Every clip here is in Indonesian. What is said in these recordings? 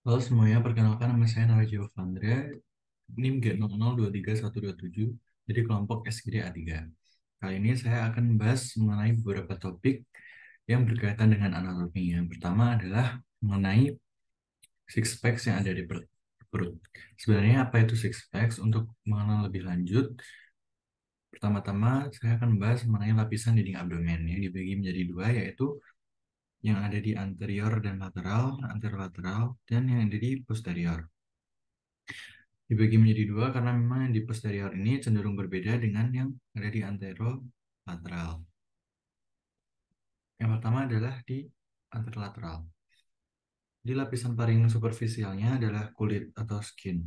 Halo semuanya, perkenalkan nama saya Naraji Vandra, NIM G00231127, jadi kelompok SGD A3. Kali ini saya akan membahas mengenai beberapa topik yang berkaitan dengan anatomi. Yang pertama adalah mengenai six packs yang ada di perut. Sebenarnya apa itu six packs? Untuk mengenal lebih lanjut, pertama-tama saya akan membahas mengenai lapisan dinding abdomen yang dibagi menjadi dua, yaitu yang ada di anterior dan lateral, anterolateral, dan yang ada di posterior. Dibagi menjadi dua karena memang yang di posterior ini cenderung berbeda dengan yang ada di anterolateral. Yang pertama adalah di anterolateral. Di lapisan paling superficialnya adalah kulit atau skin,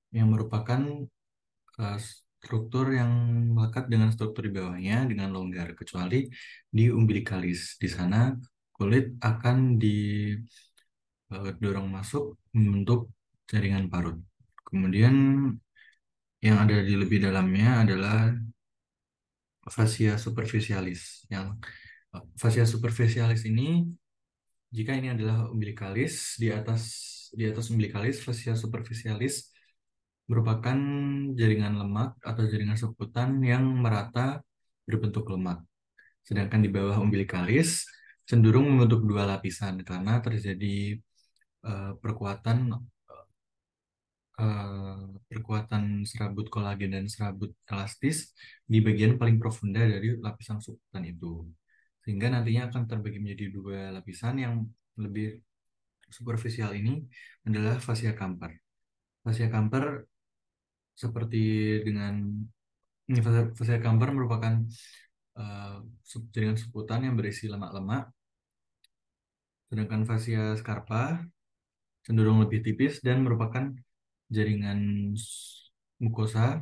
yang merupakan struktur yang melekat dengan struktur di bawahnya dengan longgar, kecuali di umbilikalis. Di sana kulit akan didorong masuk membentuk jaringan parut. Kemudian yang ada di lebih dalamnya adalah fascia superficialis. Yang fascia superficialis ini, jika ini adalah umbilikalis, di atas umbilikalis fascia superficialis merupakan jaringan lemak atau jaringan seputan yang merata berbentuk lemak. Sedangkan di bawah umbilikalis cenderung membentuk dua lapisan karena terjadi perkuatan eh, perkuatan serabut kolagen dan serabut elastis di bagian paling profunda dari lapisan subkutan itu. Sehingga nantinya akan terbagi menjadi dua lapisan. Yang lebih superficial ini adalah fascia Camper. Fascia Camper seperti dengan fascia Camper merupakan eh, jaringan seputan yang berisi lemak-lemak, sedangkan fascia Scarpa cenderung lebih tipis dan merupakan jaringan mukosa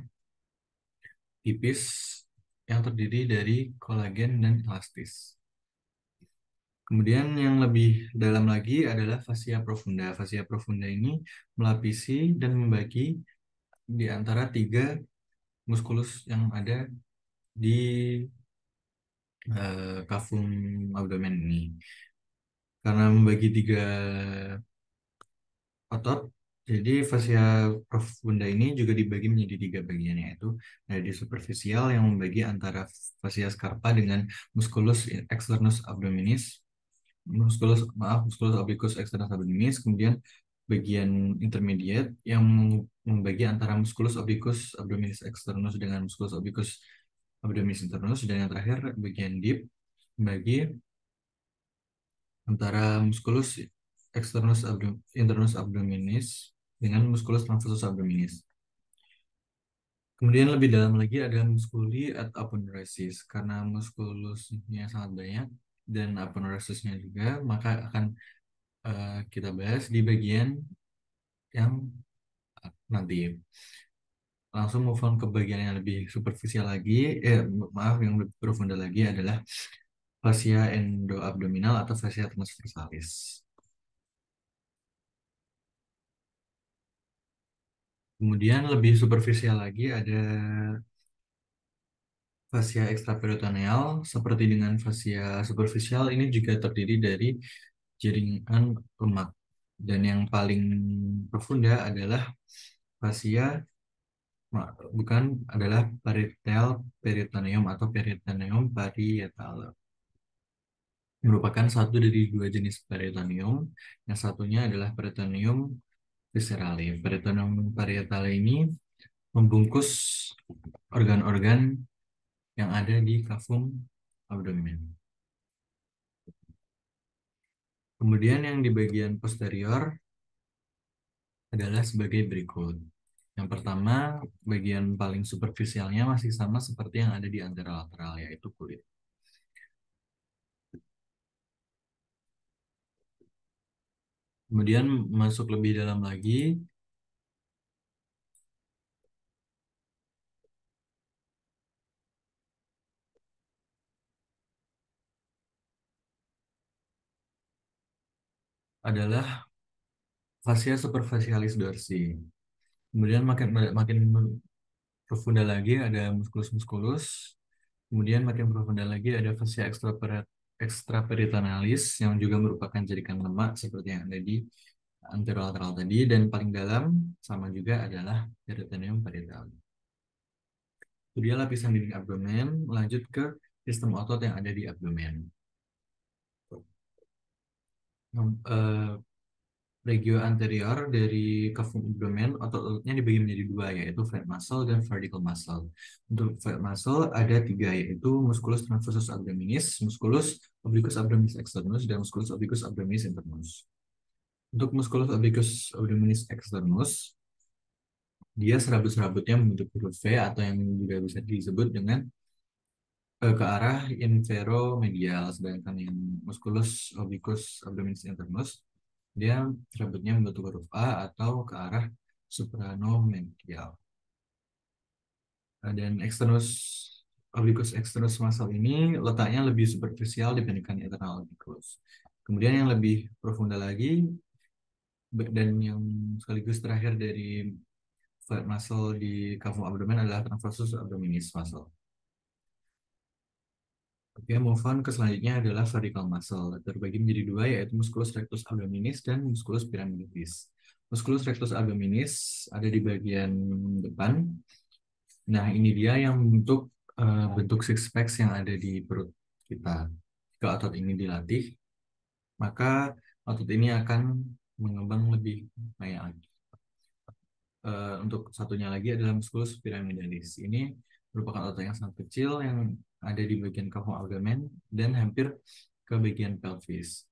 tipis yang terdiri dari kolagen dan elastis. Kemudian yang lebih dalam lagi adalah fascia profunda. Fascia profunda ini melapisi dan membagi di antara tiga muskulus yang ada di kafum abdomen ini. Karena membagi tiga otot, jadi fascia profunda ini juga dibagi menjadi tiga bagian, yaitu ada di superficial yang membagi antara fascia scarpa dengan musculus externus abdominis, musculus obliquus externus abdominis, kemudian bagian intermediate yang membagi antara musculus obliquus abdominis externus dengan musculus obliquus abdominis internus, dan yang terakhir bagian deep membagi antara musculus internus abdominis dengan musculus transversus abdominis. Kemudian lebih dalam lagi ada musculi at aponeurosis. Karena muskulusnya sangat banyak dan aponeurosisnya juga, maka akan kita bahas di bagian yang nanti. Langsung move on ke bagian yang lebih superficial lagi, maaf, yang lebih profunda lagi adalah fascia endoabdominal atau fascia transversalis. Kemudian lebih superficial lagi ada fascia ekstraperitoneal. Seperti dengan fascia superficial, ini juga terdiri dari jaringan lemak. Dan yang paling profunda adalah fascia, bukan, adalah parietal peritoneum atau peritoneum parietal. Merupakan satu dari dua jenis peritoneum. Yang satunya adalah peritoneum viscerale. Peritoneum parietale ini membungkus organ-organ yang ada di kafum abdomen. Kemudian yang di bagian posterior adalah sebagai berikut. Yang pertama, bagian paling superficialnya masih sama seperti yang ada di anterolateral, yaitu kulit. Kemudian masuk lebih dalam lagi adalah fascia superficialis dorsi. Kemudian makin makin profunda lagi ada musculus musculus. Kemudian makin profunda lagi ada fascia extraperitonealis yang juga merupakan jaringan lemak seperti yang ada di anterolateral tadi, dan paling dalam sama juga adalah peritoneum parietal. Itu dia lapisan dinding abdomen, lanjut ke sistem otot yang ada di abdomen. Eh, Regio anterior dari cavum abdomen, otot-ototnya dibagi menjadi dua, yaitu flat muscle dan vertical muscle. Untuk flat muscle ada tiga, yaitu musculus transversus abdominis, musculus obliquus abdominis externus, dan musculus obliquus abdominis internus. Untuk musculus obliquus abdominis externus, dia serabut-serabutnya membentuk huruf V, atau yang juga bisa disebut dengan ke arah inferomedial, sedangkan yang musculus obliquus abdominis internus dia serabutnya membentuk huruf A atau ke arah supranomedial. Dan externus obliquus externus muscle ini letaknya lebih superficial dibandingkan internal obliquus. Kemudian yang lebih profunda lagi dan yang sekaligus terakhir dari flat muscle di cavum abdomen adalah transversus abdominis muscle. Oke, move on ke selanjutnya adalah vertical muscle. Terbagi menjadi dua, yaitu musculus rectus abdominis dan musculus pyramidalis. Musculus rectus abdominis ada di bagian depan. Nah, ini dia yang membentuk bentuk six packs yang ada di perut kita. Jika otot ini dilatih, maka otot ini akan mengembang lebih banyak lagi. Untuk satunya lagi adalah musculus pyramidalis. Ini merupakan otot yang sangat kecil yang ada di bagian cavum abdomen dan hampir ke bagian pelvis,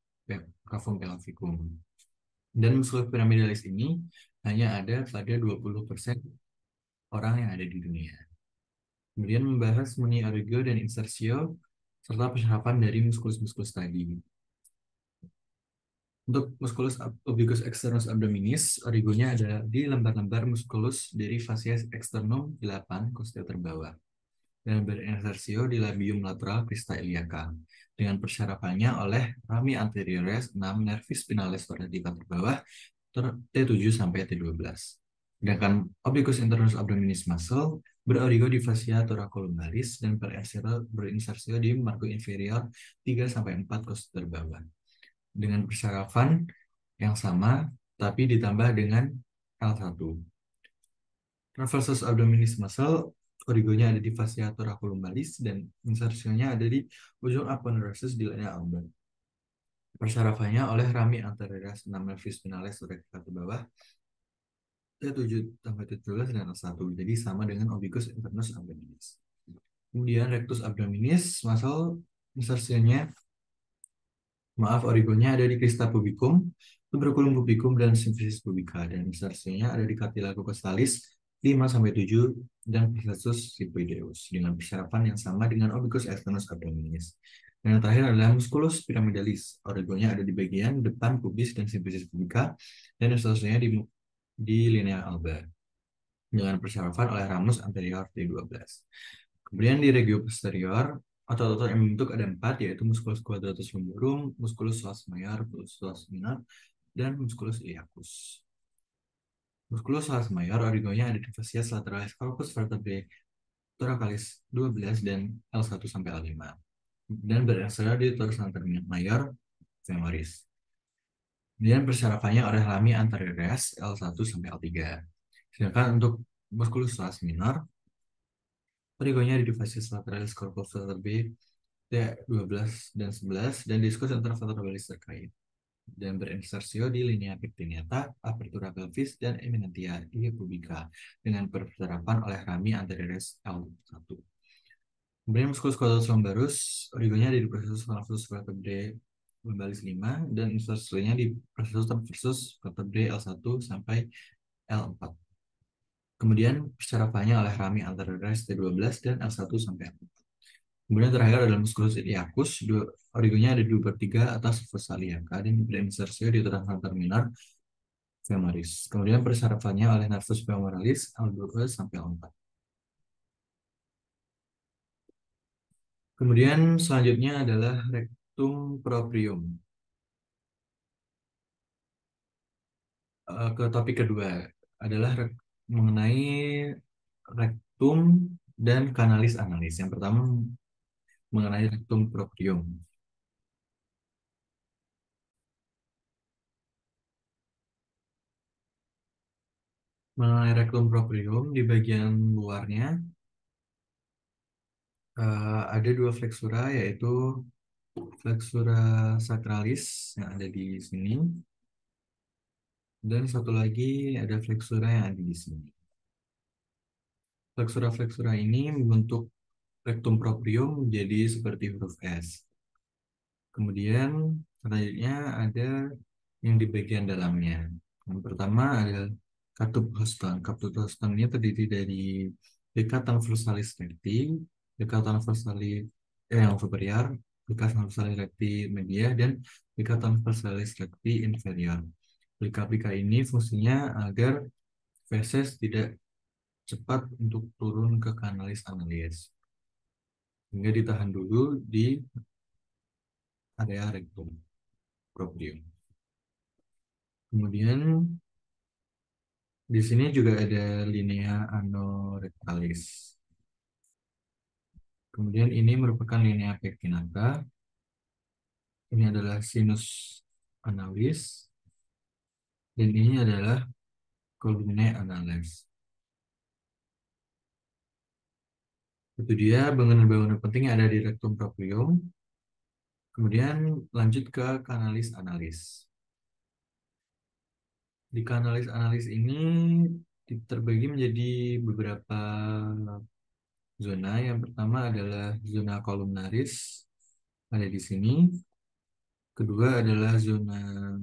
cavum pelvicum. Dan musculus pyramidalis ini hanya ada pada 20% orang yang ada di dunia. Kemudian membahas mengenai origo dan insertio serta persyaratan dari muskulus-muskulus tadi. Untuk musculus obliquus externus abdominis, origonya ada di lembar-lembar musculus dari fascia externum 8 kostia terbawah dan berinsersio di labium lateral crista iliaca dengan persyarafannya oleh rami anteriores 6 nervis spinalis vertebra terbawah T7 sampai T12. Sedangkan obliquus internus abdominis muscle berorigo di fascia thoracolumbalis dan berinsersio di margo inferior 3 sampai 4 kostia terbawah dengan persyarafan yang sama tapi ditambah dengan L1. Transversus abdominis muscle origonya ada di fascia thoracolumbalis dan insersionya ada di ujung aponeurosis di linea alba. Persyarafannya oleh rami anterioris 6 nervis spinalis vertebra ke bawah T7 sampai T12 dan L1. Jadi sama dengan obliquus internus abdominis. Kemudian rectus abdominis muscle insersionya origonya ada di crista pubicum, tuberculum pubicum, dan symphysis pubica. Dan insersinya ada di cartilago costalis 5 sampai 7 dan plexus siphoideus dengan persyaratan yang sama dengan obliquus externus abdominis. Dan yang terakhir adalah musculus pyramidalis. Origonya ada di bagian depan pubis dan symphysis pubica dan insersinya di linea alba dengan persyaratan oleh ramus anterior T12. Kemudian di regio posterior otot-otot yang membentuk ada 4, yaitu musculus quadratus lumborum, musculus psoas major, musculus minor, dan musculus iliacus. Musculus psoas major origonya ada di fascia lateralis corpus vertebrae thoracalis 12 dan L1 sampai L5 dan berasal di torus anterior major femoris. Kemudian persyarafannya oleh rami anteriores L1 sampai L3. Sedangkan untuk musculus psoas minor origonya ada di fascia lateralis corpus vertebrae T12 dan 11 dan diskus intervertebralis terkait dan berinsersio di linea pectinata, apertura pelvis, dan eminentia pubica dengan persyaratan oleh rami anteriores L1. Kemudian musculus quadratus lumbarus origonya di processus transversus vertebrae lumbalis 5 dan insersionya di processus transversus vertebrae L1 sampai L4. Kemudian persyaratannya oleh rami anteriores T12 dan L1 sampai L4. Kemudian terakhir adalah musculus iliacus, origonya ada di 2/3 atas fossa iliaca dan berinsersio di trans minor femoris. Kemudian persyarafannya oleh nervus femoralis L2 sampai L4. Kemudian selanjutnya adalah rectum proprium. Ke topik kedua adalah mengenai rectum dan kanalis analis. Yang pertama mengenai rectum proprium. Mengenai rectum proprium, di bagian luarnya ada dua flexura, yaitu flexura sacralis yang ada di sini, dan satu lagi ada flexura yang ada di sini. Flexura-flexura ini membentuk rectum proprium menjadi seperti huruf S. Kemudian selanjutnya ada yang di bagian dalamnya. Yang pertama adalah katup Houston. Katup Houston ini terdiri dari deca transversalis recti, deca transversalis yang superior, deca transversalis recti media, dan deca transversalis recti inferior. Plika-plika ini fungsinya agar feses tidak cepat untuk turun ke kanalis analis, hingga ditahan dulu di area rectum proprium. Kemudian di sini juga ada linea anorectalis. Kemudian ini merupakan linea pectinata. Ini adalah sinus analis. Dan ini adalah columnae analis. Itu dia bangunan-bangunan penting yang ada di rectum proprium. Kemudian lanjut ke kanalis analis. Di kanalis analis ini terbagi menjadi beberapa zona. Yang pertama adalah zona columnaris, ada di sini. Kedua adalah zona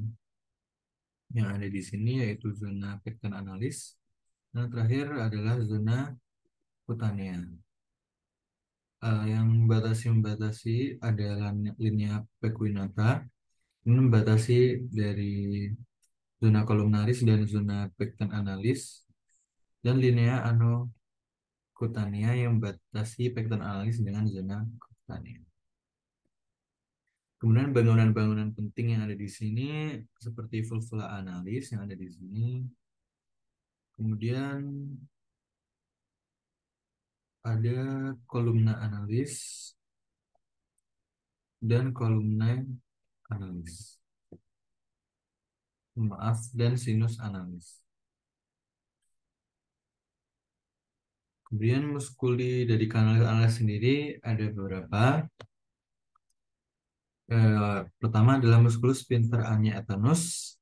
yang ada di sini, yaitu zona pecten analis. Dan terakhir adalah zona kutanea. Yang membatasi adalah linea pequinata. Ini membatasi dari zona columnaris dan zona pecten analis. Dan linea anocutanea yang membatasi pecten analis dengan zona kutanea. Kemudian bangunan-bangunan penting yang ada di sini seperti vulva analis yang ada di sini. Kemudian ada kolumna analis dan kolumna analis. Maaf, dan sinus analis. Kemudian muskuli dari kanal analis sendiri ada beberapa. Pertama adalah musculus sphincter ani atanus.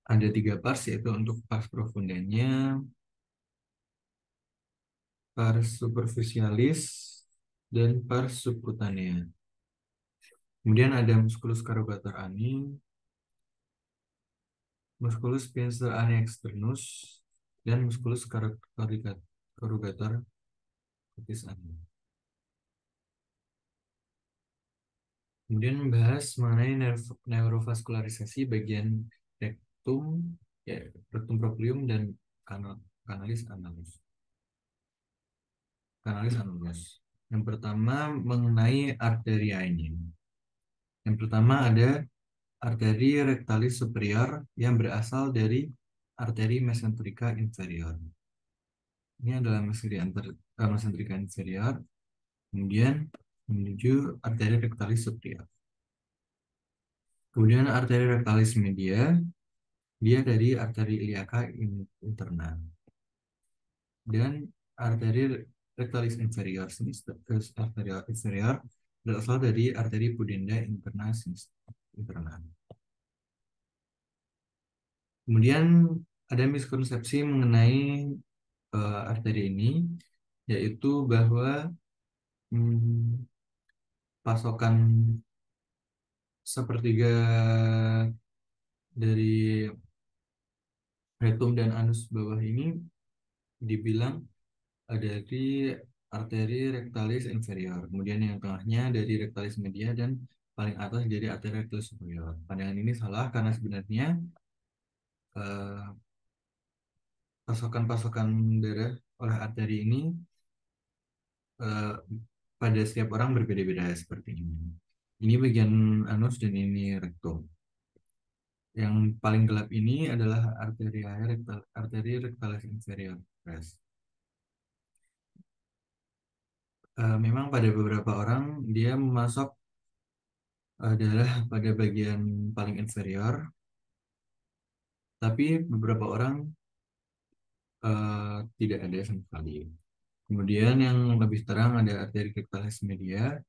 Ada 3 pars, yaitu untuk pars profundanya, pars superficialis, dan pars subcutanea. Kemudian ada musculus carrugator ani, musculus sphincter ani externus, dan musculus carrugator cutis ani. Kemudian membahas mengenai neurovaskularisasi bagian rectum, ya, rectum proprium dan kanalis annulus. Kanalis annulus. Yang pertama mengenai arteria ini. Yang pertama ada arteri rectalis superior yang berasal dari arteri mesenterica inferior. Ini adalah mesenterica inferior, kemudian menuju arteri rectalis superior. Kemudian arteri rectalis media, dia dari arteri iliaca interna. Dan arteri rectalis inferior, arteri inferior berasal dari arteri pudenda interna interna. Kemudian ada miskonsepsi mengenai arteri ini, yaitu bahwa pasokan sepertiga dari rectum dan anus bawah ini dibilang dari arteri rectalis inferior, kemudian yang tengahnya dari rectalis media, dan paling atas dari arteri rectalis superior. Pandangan ini salah karena sebenarnya pasokan-pasokan darah oleh arteri ini pada setiap orang berbeda-beda seperti ini. Ini bagian anus dan ini rectum. Yang paling gelap ini adalah arteri rectalis inferior. Memang pada beberapa orang dia memasok adalah pada bagian paling inferior, tapi beberapa orang tidak ada sama sekali. Kemudian yang lebih terang ada arteri rectalis media.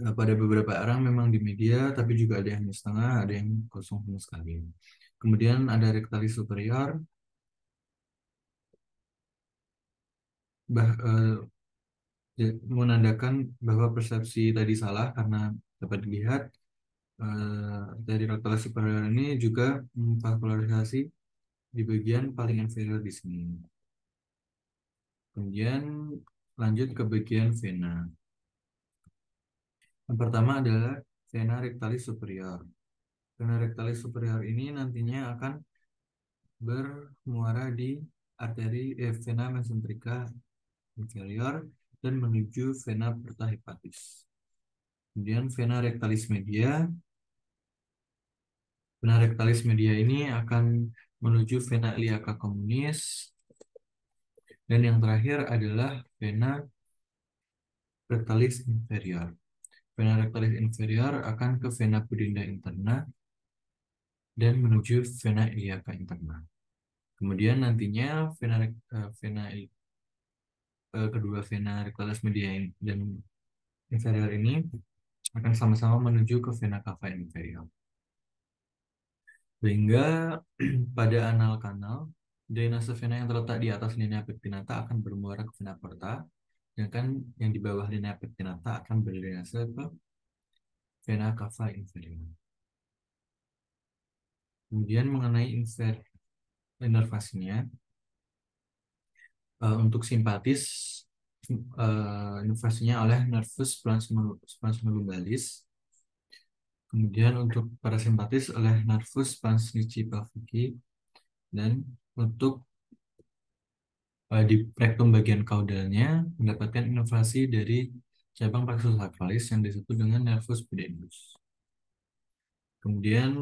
Pada beberapa orang memang di media, tapi juga ada yang di setengah, ada yang kosong sama sekali. Kemudian ada rectalis superior, menandakan bahwa persepsi tadi salah karena dapat dilihat dari rectalis superior ini juga vaskularisasi di bagian paling inferior di sini. Kemudian lanjut ke bagian vena. Yang pertama adalah vena rectalis superior. Vena rectalis superior ini nantinya akan bermuara di vena mesenterika inferior dan menuju vena porta hepatis. Kemudian vena rectalis media ini akan menuju vena iliaca communis, dan yang terakhir adalah vena rectalis inferior. Vena rectalis inferior akan ke vena pudenda interna dan menuju vena iliaca interna. Kemudian nantinya kedua vena rectalis media dan inferior ini akan sama-sama menuju ke vena cava inferior. Sehingga pada anal kanal, drainase vena yang terletak di atas linea pectinata akan bermuara ke vena porta, sedangkan yang di bawah linea pectinata akan berdrainase ke vena cava inferior. Kemudian mengenai inervasinya, untuk simpatis, inervasinya oleh nervus transmembralis. Kemudian untuk parasimpatis oleh nervus transnici pelvici, dan untuk di rektum bagian kaudalnya mendapatkan inovasi dari cabang plexus sacralis yang disebut dengan nervus pudendus. Kemudian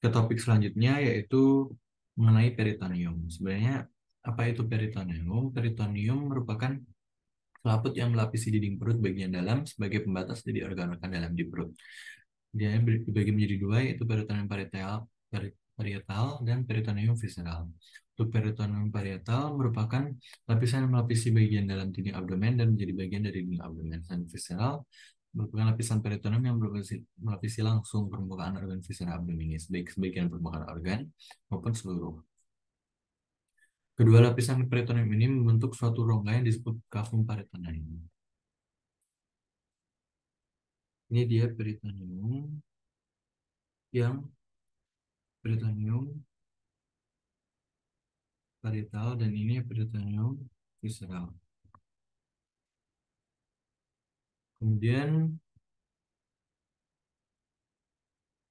ke topik selanjutnya yaitu mengenai peritoneum. Sebenarnya apa itu peritoneum? Peritoneum merupakan selaput yang melapisi dinding perut bagian dalam sebagai pembatas dari organ-organ dalam di perut. Dia dibagi menjadi dua, yaitu peritoneum parietal dan peritoneum visceral. Untuk peritoneum parietal merupakan lapisan yang melapisi bagian dalam dinding abdomen dan menjadi bagian dari dinding abdomen. Dan visceral merupakan lapisan peritoneum yang melapisi langsung permukaan organ viscera abdominis, baik sebagian permukaan organ maupun seluruh. Kedua lapisan peritoneum ini membentuk suatu rongga yang disebut cavum peritoneum. Ini dia peritoneum parietal, dan ini peritoneum visceral. Kemudian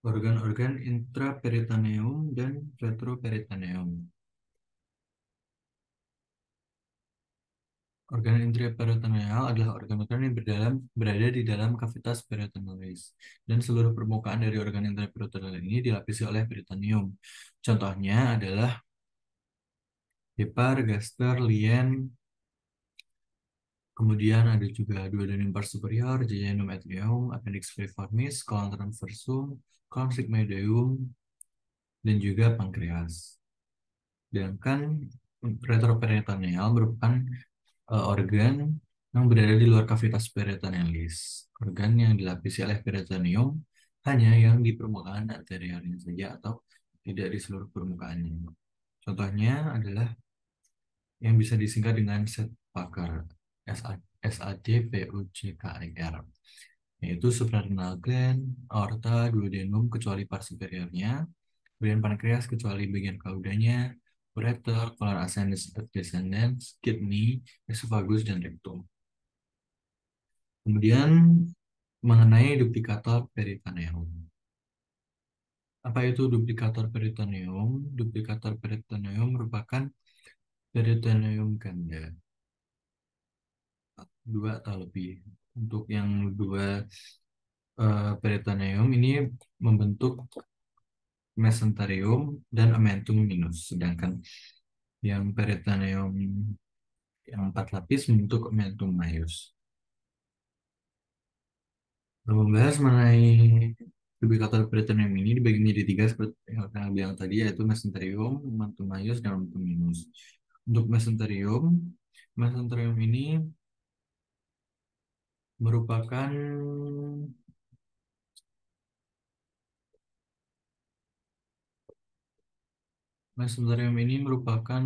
organ-organ intraperitoneum dan retroperitoneum. Organ intraperitoneal adalah organ-organ yang berada di dalam kavitas peritonealis, dan seluruh permukaan dari organ intraperitoneal ini dilapisi oleh peritoneum. Contohnya adalah hepar, gaster, lien. Kemudian ada juga duodenum pars superior, jejunum ethmoeum, appendix flaviformis, colon transversum, colon sigmoideum, dan juga pankreas. Sedangkan retroperitoneal merupakan organ yang berada di luar kavitas peritonealis. Organ yang dilapisi oleh peritoneum hanya yang di permukaan anteriornya saja atau tidak di seluruh permukaannya. Contohnya adalah yang bisa disingkat dengan Sedgwicker, SADPUJKIR, yaitu suprarenal gland, aorta, duodenum kecuali pars superiornya, kemudian pankreas kecuali bagian kaudanya, ureter, colon ascendens, descendens, kidney, esophagus, dan rectum. Kemudian mengenai duplicator peritoneum. Apa itu duplicator peritoneum? Duplicator peritoneum merupakan peritoneum ganda, dua atau lebih. Untuk yang dua peritoneum ini membentuk mesenterium dan omentum minus, sedangkan yang peritoneum yang 4 lapis membentuk omentum maius. Membahas mengenai Rubicator peritoneum ini dibagi menjadi tiga seperti yang saya bilang tadi, yaitu mesenterium, momentum maius, dan momentum minus. Untuk mesenterium ini merupakan mesenterium ini merupakan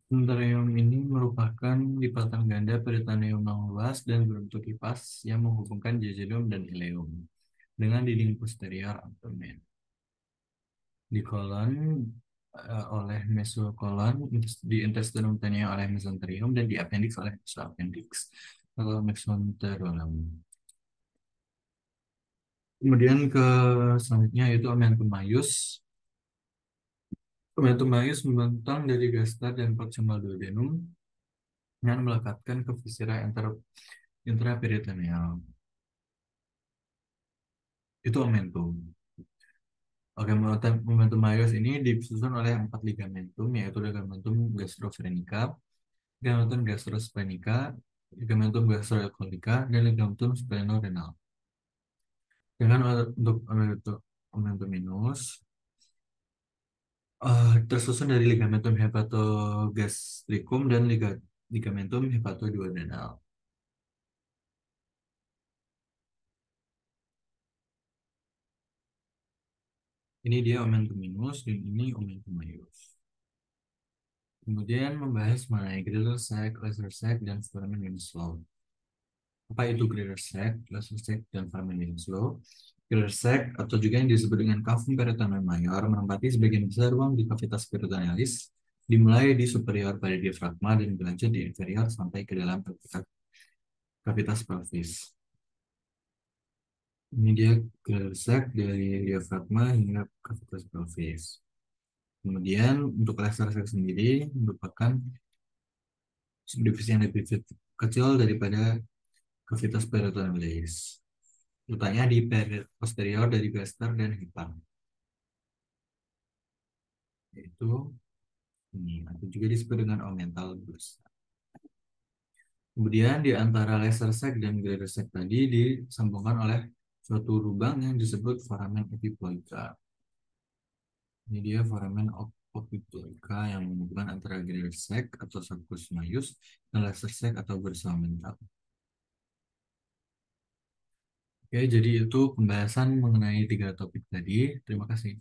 mesenterium ini merupakan lipatan ganda peritoneum yang luas dan berbentuk kipas yang menghubungkan jejunum dan ileum dengan dinding posterior abdomen. Di kolon oleh mesokolon, di intestinum tenea oleh mesenterium, dan di appendix oleh mesoappendix atau mesenterium. Kemudian ke selanjutnya yaitu omentum maius. Omentum maius membentang dari gaster dan proximal duodenum yang melekatkan ke viscera intraperitoneal. Itu omentum. Oke, momentum maius ini disusun oleh 4 ligamentum, yaitu ligamentum gastrophrenica, ligamentum gastrosplenica, ligamentum gastrocollica, dan ligamentum splenorenal. Dengan untuk momentum minus tersusun dari ligamentum hepatogastricum dan ligamentum hepatoduodenal. Ini dia momentum minus dan ini momentum maius. Kemudian membahas mengenai Greater sac, lesser sac, dan foramen Winslow. Apa itu Greater sac, lesser sac, dan foramen Winslow? Greater sac atau juga yang disebut dengan cavum peritoneum mayor menempati sebagian besar ruang di cavitas peritonealis, dimulai di superior pada diafragma dan berlanjut di inferior sampai ke dalam cavitas pelvis. Ini dia greater sac dari diafragma hingga cavitas pelvis. Kemudian untuk lesser sac sendiri merupakan subdivisi yang lebih kecil daripada cavitas peritonealis. Letaknya di posterior dari gaster dan hipan. Yaitu ini, atau juga disebut dengan omental bursa. Kemudian di antara lesser sac dan greater sac tadi disambungkan oleh suatu lubang yang disebut foramen epiploica. Ini dia foramen epiploica yang menghubungkan antara greater sac atau sulcus maius dan lesser sac atau bursa omental. Oke, jadi itu pembahasan mengenai tiga topik tadi. Terima kasih.